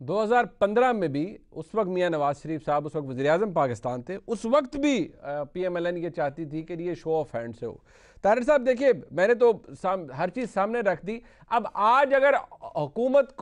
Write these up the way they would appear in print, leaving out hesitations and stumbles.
2015 में भी उस वक्त मियां नवाज शरीफ साहब उस वक्त वज़ीर-ए-आज़म पाकिस्तान थे, उस वक्त भी PMLN ये चाहती थी कि ये शो ऑफ हैंड से हो। ताहिर साहब देखिए, मैंने तो हर चीज़ सामने रख दी। अब आज अगर हुकूमत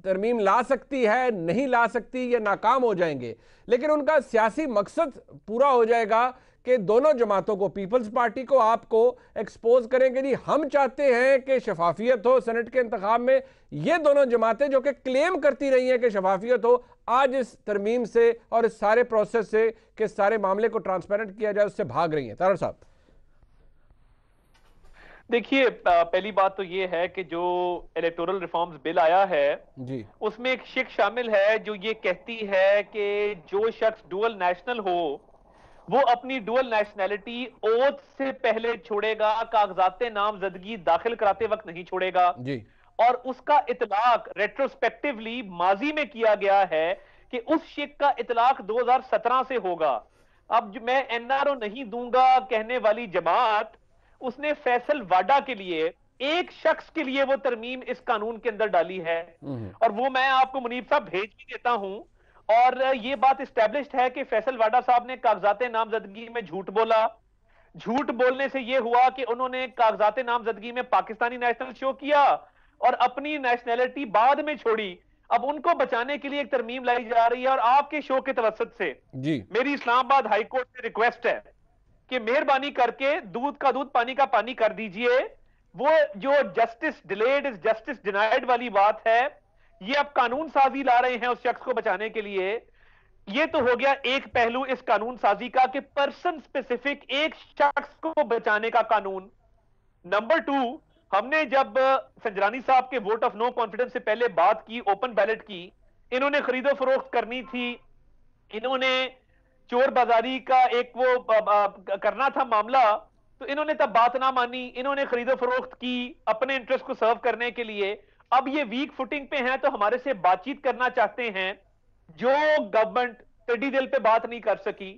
तरमीम ला सकती है, नहीं ला सकती, ये नाकाम हो जाएंगे, लेकिन उनका सियासी मकसद पूरा हो जाएगा कि दोनों जमातों को, पीपल्स पार्टी को, आपको एक्सपोज करेंगे। जी हम चाहते हैं कि शफाफियत हो सेनेट के इंतखाब में। ये दोनों जमातें जो कि क्लेम करती रही हैं कि शफाफियत हो, आज इस तरमीम से और इस सारे प्रोसेस से कि सारे मामले को ट्रांसपेरेंट किया जाए, उससे भाग रही हैं। तारर साहब देखिए, पहली बात तो ये है कि जो इलेक्टोरल रिफॉर्म्स बिल आया है जी, उसमें एक शिक शामिल है जो ये कहती है कि जो शख्स डुअल नेशनल हो वो अपनी डुअल नेशनैलिटी ओथ से पहले छोड़ेगा, कागजात नामजदगी दाखिल कराते वक्त नहीं छोड़ेगा। जी, और उसका इतलाक रेट्रोस्पेक्टिवली माजी में किया गया है कि उस शिक का इतलाक 2017 से होगा। अब मैं एनआरओ नहीं दूंगा कहने वाली जमात, उसने फैसल वाडा के लिए, एक शख्स के लिए वो तरमीम इस कानून के अंदर डाली है। और वो मैं आपको मुनीब साहब भेज भी देता हूं। और ये बात इस्टेब्लिश्ड है कि फैसल वाडा साहब ने कागजात नामजदगी में झूठ बोला। झूठ बोलने से यह हुआ कि उन्होंने कागजात नामजदगी में पाकिस्तानी नेशनल शो किया और अपनी नेशनैलिटी बाद में छोड़ी। अब उनको बचाने के लिए एक तरमीम लाई जा रही है। और आपके शो के तवसत से जी, मेरी इस्लामाबाद हाई कोर्ट से रिक्वेस्ट है कि मेहरबानी करके दूध का दूध पानी का पानी कर दीजिए। वो जो justice delayed is justice denied वाली बात है, ये अब कानून साजी ला रहे हैं उस शख्स को बचाने के लिए। ये तो हो गया एक पहलू इस कानून साजी का कि पर्सन स्पेसिफिक एक शख्स को बचाने का कानून। नंबर टू, हमने जब संजरानी साहब के वोट ऑफ नो कॉन्फिडेंस से पहले बात की, ओपन बैलेट की, इन्होंने खरीदो फरोख्त करनी थी, इन्होंने चोर बाजारी का एक वो करना था मामला, तो इन्होंने तब बात ना मानी, इन्होंने खरीदो फरोख्त की अपने इंटरेस्ट को सर्व करने के लिए। अब ये वीक फुटिंग पे हैं तो हमारे से बातचीत करना चाहते हैं। जो गवर्नमेंट टेडी दिल पे बात नहीं कर सकी,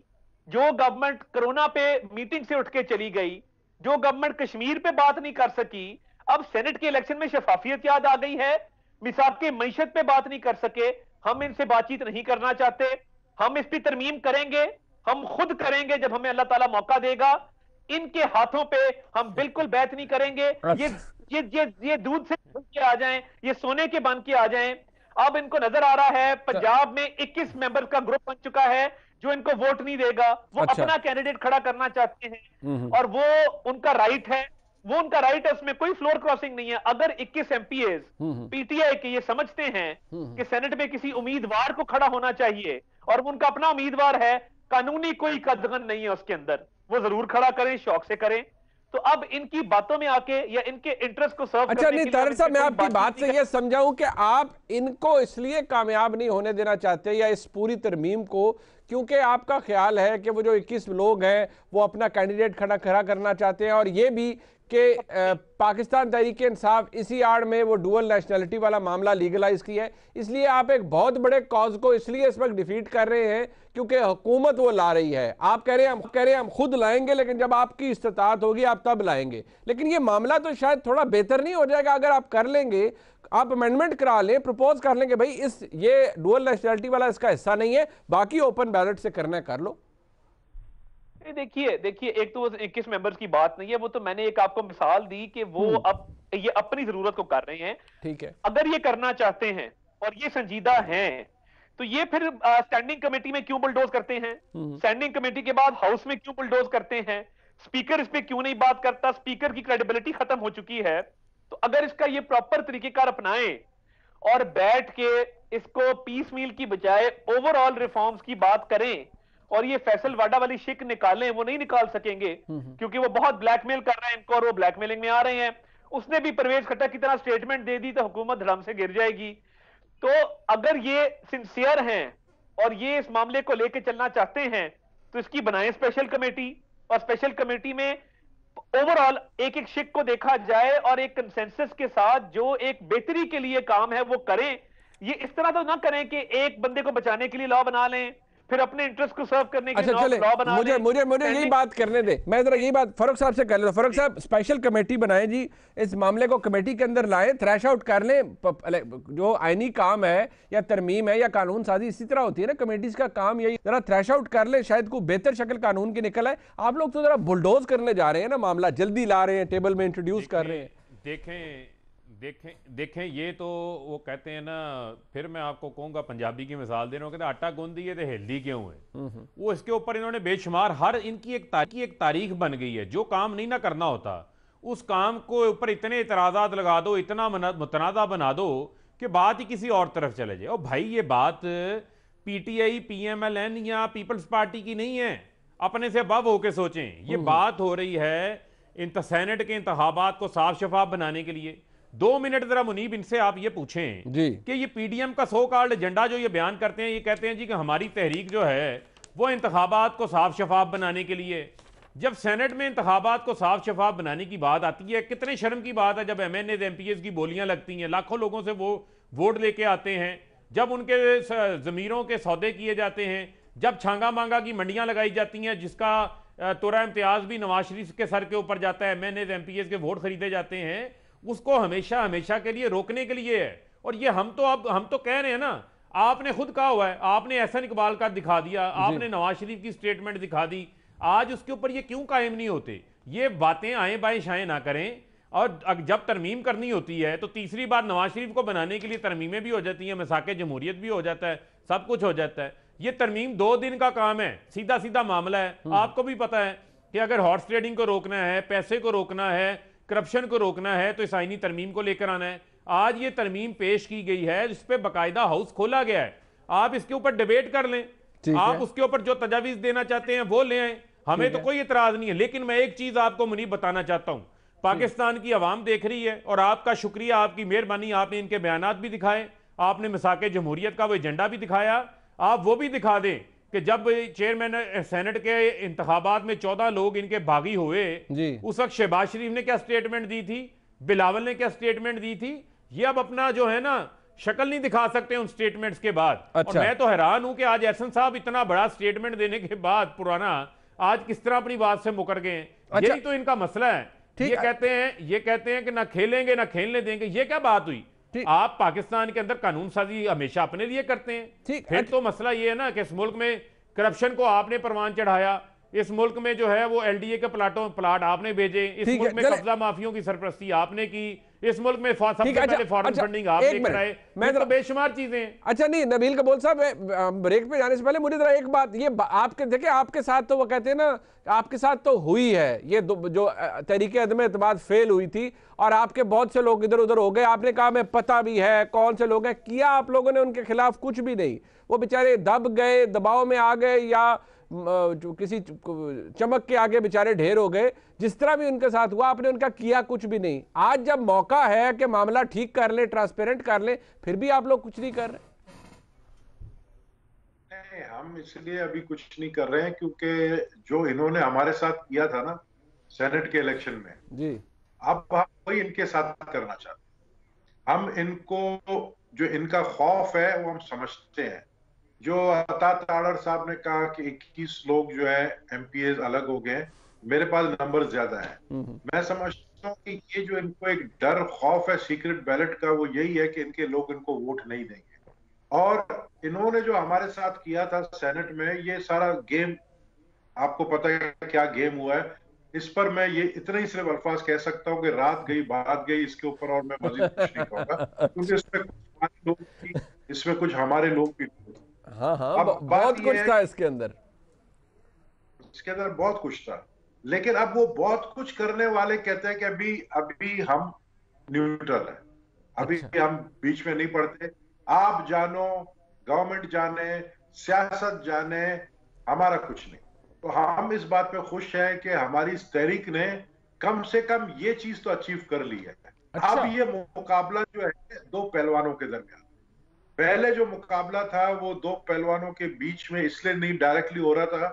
जो गवर्नमेंट कोरोना पे मीटिंग से उठ के चली गई, जो गवर्नमेंट कश्मीर पे बात नहीं कर सकी, अब सेनेट के इलेक्शन में शफाफियत याद आ गई है, मिसाब के मईशत पे बात नहीं कर सके। हम इनसे बातचीत नहीं करना चाहते। हम इस पर तरमीम करेंगे, हम खुद करेंगे जब हमें अल्लाह ताला मौका देगा। इनके हाथों पे हम बिल्कुल बैत नहीं करेंगे। ये दूध से बन के आ जाएं, ये सोने के बन के आ जाएं। अब इनको नजर आ रहा है पंजाब में 21 मेंबर का ग्रुप बन चुका है जो इनको वोट नहीं देगा। वो अच्छा, अपना कैंडिडेट खड़ा करना चाहते हैं और वो उनका राइट है, वो उनका राइट है, उसमें कोई फ्लोर क्रॉसिंग नहीं है। अगर 21 एमपीएस पीटीआई के ये समझते हैं कि सेनेट में किसी उम्मीदवार को खड़ा होना चाहिए और वो उनका अपना उम्मीदवार है, कानूनी कोई कदगन नहीं है उसके अंदर, वो जरूर खड़ा करें, शौक से करें। तो अब इनकी बातों में आके या इनके इंटरेस्ट को सर्व अच्छा, करने नहीं के लिए तारर साहब, मैं आपकी बात बातचीत से ये समझाऊं कि आप इनको इसलिए कामयाब नहीं होने देना चाहते, या इस पूरी तरमीम को, क्योंकि आपका ख्याल है कि वो जो 21 लोग हैं वो अपना कैंडिडेट खड़ा करना चाहते हैं, और ये भी कि पाकिस्तान तहरीक इंसाफ इसी आड़ में वो डुअल नेशनैलिटी वाला मामला लीगलाइज किया है, इसलिए आप एक बहुत बड़े कॉज को इसलिए इस वक्त डिफीट कर रहे हैं क्योंकि हुकूमत वो ला रही है। आप कह रहे हैं हम खुद लाएंगे, लेकिन जब आपकी इस्तिताअत होगी आप तब लाएंगे। लेकिन ये मामला तो शायद थोड़ा बेहतर नहीं हो जाएगा अगर आप कर लेंगे, आप अमेंडमेंट करा लें, प्रपोज कर लेंगे भाई इस ये डुअल नेशनैलिटी वाला इसका हिस्सा नहीं है, बाकी ओपन बैलेट से करना है कर लो। देखिए देखिए, एक तो 21 मेंबर्स की बात नहीं है, वो तो मैंने एक आपको मिसाल दी कि वो अब ये अपनी जरूरत को कर रहे हैं। ठीक है, अगर ये करना चाहते हैं और ये संजीदा हैं तो ये फिर स्टैंडिंग कमेटी में क्यों बुलडोज करते हैं, स्टैंडिंग कमेटी के बाद हाउस में क्यों बुलडोज करते हैं, स्पीकर इस पे क्यों नहीं बात करता, स्पीकर की क्रेडिबिलिटी खत्म हो चुकी है। तो अगर इसका ये प्रॉपर तरीकेकार अपनाएं और बैठ के इसको पीस मील की बजाय ओवरऑल रिफॉर्म्स की बात करें और ये फैसल वाडा वाली शिक निकालें, वो नहीं निकाल सकेंगे क्योंकि वो बहुत ब्लैकमेल कर रहे हैं इनको और वो ब्लैकमेलिंग में आ रहे हैं। उसने भी परवेज खट्टर की तरह स्टेटमेंट दे दी तो हुकूमत धड़म से गिर जाएगी। तो अगर ये सिंसियर हैं और ये इस मामले को लेकर चलना चाहते हैं तो इसकी बनाएं स्पेशल कमेटी, और स्पेशल कमेटी में ओवरऑल एक एक शिक को देखा जाए और एक कंसेंसस के साथ जो एक बेहतरी के लिए काम है वो करें। ये इस तरह तो ना करें कि एक बंदे को बचाने के लिए लॉ बना लें, फिर अपने इंटरेस्ट को सर्व करने के अच्छा लिए चले, लॉ बना मुझे लें। मुझे मुझे यही बात करने दे, मैं जरा यही बात फारूक साहब से कर लेता हूं। फारूक साहब, स्पेशल कमेटी बनाएं जी, इस मामले को कमेटी के अंदर लाएं, थ्रैश आउट कर लें। जो आईनी काम है या तरमीम है या कानून साजी इसी तरह होती है ना, कमेटीज का काम यही, जरा थ्रैश आउट कर लें, शायद कोई बेहतर शक्ल कानून की निकल आए। आप लोग तो जरा बुलडोज करने जा रहे हैं ना, मामला जल्दी ला रहे हैं, टेबल में इंट्रोड्यूस कर रहे हैं। देखें देखें देखें, ये तो वो कहते हैं ना, फिर मैं आपको कहूंगा, पंजाबी की मिसाल दे रहा हूँ, कहते आटा गूंद दिए तो हेल्दी क्यों है। वो इसके ऊपर इन्होंने बेशुमार, हर इनकी एक तारीख बन गई है। जो काम नहीं ना करना होता उस काम को ऊपर इतने इतराजात लगा दो, इतना मुतनाज़ा बना दो कि बात ही किसी और तरफ चले जाए। और भाई ये बात पीटीआई, पीएमएलएन या पीपल्स पार्टी की नहीं है, अपने से अबव होके सोचें। ये बात हो रही है सेनेट के इंतखाबात को साफ शफाफ बनाने के लिए। 2 मिनट जरा मुनीब इनसे आप ये पूछें जी कि ये पीडीएम का सो कॉल्ड एजेंडा जो ये बयान करते हैं, ये कहते हैं जी कि हमारी तहरीक जो है वो इंतखाबात को साफ शफाफ बनाने के लिए। जब सेनेट में इंतखाबात को साफ शफाफ बनाने की बात आती है, कितने शर्म की बात है जब एमएनए एमपीएस की बोलियां लगती हैं, लाखों लोगों से वो वोट लेके आते हैं, जब उनके जमीरों के सौदे किए जाते हैं, जब छांगा मांगा की मंडियां लगाई जाती हैं, जिसका तोरा इम्तियाज भी नवाज शरीफ के सर के ऊपर जाता है, एमएनए एमपीएस के वोट खरीदे जाते हैं, उसको हमेशा हमेशा के लिए रोकने के लिए है। और ये हम तो कह रहे हैं ना, आपने खुद कहा हुआ है, आपने एहसन इकबाल का दिखा दिया, आपने नवाज शरीफ की स्टेटमेंट दिखा दी, आज उसके ऊपर ये क्यों कायम नहीं होते? ये बातें आए बाएं शाएं ना करें। और जब तरमीम करनी होती है तो तीसरी बार नवाज शरीफ को बनाने के लिए तरमीमें भी हो जाती हैं, मिसाके जमहूरियत भी हो जाता है, सब कुछ हो जाता है। ये तरमीम 2 दिन का काम है, सीधा सीधा मामला है। आपको भी पता है कि अगर हॉर्स ट्रेडिंग को रोकना है, पैसे को रोकना है, करप्शन को रोकना है, तो इस आईनी तरमीम को लेकर आना है। आज ये तरमीम पेश की गई है, जिस पे बाकायदा हाउस खोला गया है, आप इसके ऊपर डिबेट कर लें, आप उसके ऊपर जो तजावीज देना चाहते हैं वो ले आए, हमें तो कोई इतराज नहीं है। लेकिन मैं एक चीज आपको मुनीब बताना चाहता हूं, पाकिस्तान की आवाम देख रही है, और आपका शुक्रिया, आपकी मेहरबानी, आपने इनके बयानात भी दिखाए, आपने मिसाके जमहूरियत का वो एजेंडा भी दिखाया, आप वो भी दिखा दें कि जब चेयरमैन सेनेट के इंतखाबात में 14 लोग इनके बागी हुए, उस वक्त शहबाज शरीफ ने क्या स्टेटमेंट दी थी, बिलावल ने क्या स्टेटमेंट दी थी। ये अब अपना जो है ना शक्ल नहीं दिखा सकते उन स्टेटमेंट्स के बाद। अच्छा। और मैं तो हैरान हूं कि आज एहसन साहब इतना बड़ा स्टेटमेंट देने के बाद पुराना आज किस तरह अपनी बात से मुकर गए हैं। अच्छा। यही तो इनका मसला है। ये कहते हैं कि ना खेलेंगे ना खेलने देंगे। ये क्या बात हुई? आप पाकिस्तान के अंदर कानून साजी हमेशा अपने लिए करते हैं। फिर तो मसला ये है ना कि इस मुल्क में करप्शन को आपने परवान चढ़ाया, इस मुल्क में जो है वो एलडीए के प्लाट आपने भेजे, इस मुल्क में कब्जा माफियों की सरपरस्ती आपने की, इस मुल्क में सबसे पहले फॉरेन फंडिंग आपने कराए, मैं तो बेशुमार चीजें। अच्छा नहीं, नबील कबूल साहब, ब्रेक पे जाने से पहले मुझे जरा एक बात, ये आपके देखिए, आपके साथ तो वो कहते हैं ना, आपके साथ तो हुई है ये जो तरीके अदम एतमाद फेल हुई थी, और आपके बहुत से लोग इधर उधर हो गए। आपने कहा हमें पता भी है कौन से लोग हैं, किया आप लोगों ने उनके खिलाफ कुछ भी नहीं, वो बेचारे दब गए, दबाव में आ गए, या जो किसी चमक के आगे बेचारे ढेर हो गए। जिस तरह भी उनके साथ हुआ, आपने उनका किया कुछ भी नहीं। आज जब मौका है कि मामला ठीक कर ले, ट्रांसपेरेंट कर ले, फिर भी आप लोग कुछ नहीं कर रहे। नहीं, हम इसलिए अभी कुछ नहीं कर रहे हैं क्योंकि जो इन्होंने हमारे साथ किया था ना सेनेट के इलेक्शन में जी, अब हम वही इनके साथ करना चाहते हैं। हम इनको, जो इनका खौफ है वो हम समझते हैं। जो अता ताड़र साहब ने कहा कि 21 लोग जो है एमपीएस अलग हो गए, मेरे पास नंबर ज्यादा है। मैं समझता हूँ कि ये जो इनको एक डर खौफ है सीक्रेट बैलेट का, वो यही है कि इनके लोग इनको वोट नहीं देंगे। और इन्होंने जो हमारे साथ किया था सेनेट में, ये सारा गेम आपको पता है क्या गेम हुआ है। इस पर मैं ये इतने ही सिर्फ अल्फाज कह सकता हूँ कि रात गई बात गई, इसके ऊपर और मैं मजीद कुछ नहीं कहूंगा क्योंकि इसमें कुछ हमारे लोग भी, इसमें कुछ हमारे लोग भी। हाँ हाँ, बहुत कुछ था इसके अंदर बहुत कुछ था। लेकिन अब वो बहुत कुछ करने वाले कहते हैं कि अभी हम न्यूट्रल है, अभी हम बीच में नहीं पड़ते। आप जानो, गवर्नमेंट जाने, सियासत जाने, हमारा कुछ नहीं। तो हम इस बात पे खुश हैं कि हमारी इस तहरीक ने कम से कम ये चीज तो अचीव कर ली है। अब ये मुकाबला जो है 2 पहलवानों के दरमियान, पहले जो मुकाबला था वो 2 पहलवानों के बीच में इसलिए नहीं डायरेक्टली हो रहा था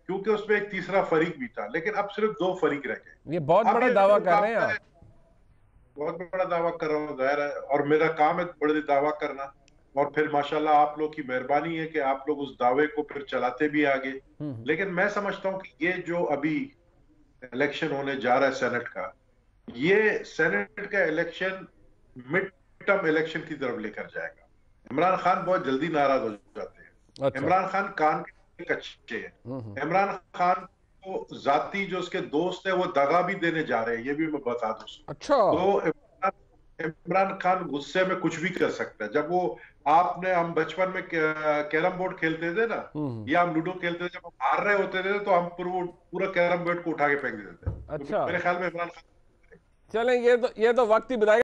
क्योंकि उसमें एक तीसरा फरीक भी था, लेकिन अब सिर्फ 2 फरीक रह गए। ये बहुत बड़ा दावा कर रहे हैं आप। बहुत बड़ा दावा कर रहा हूँ, जाहिर है, और मेरा काम है बड़े दावा करना। और फिर माशाल्लाह आप लोग की मेहरबानी है कि आप लोग उस दावे को फिर चलाते भी आगे। लेकिन मैं समझता हूं कि ये जो अभी इलेक्शन होने जा रहा है सेनेट का, ये सेनेट का इलेक्शन मिड टर्म इलेक्शन की तरफ लेकर जाएगा। इमरान खान बहुत जल्दी नाराज हो जाते हैं। अच्छा। इमरान खान कान के कच्चे हैं। इमरान खान को जाती जो उसके दोस्त है वो दगा भी देने जा रहे हैं, ये भी मैं बता दूं। अच्छा। तो इमरान खान गुस्से में कुछ भी कर सकता है। जब वो हम बचपन में कैरम बोर्ड खेलते थे ना, या हम लूडो खेलते थे, जब हम हार रहे होते थे तो हम पूरा कैरम बोर्ड को उठा के फेंक देते थे। अच्छा। मेरे ख्याल में इमरान खान चलें, ये तो वक्त ही बताएगा।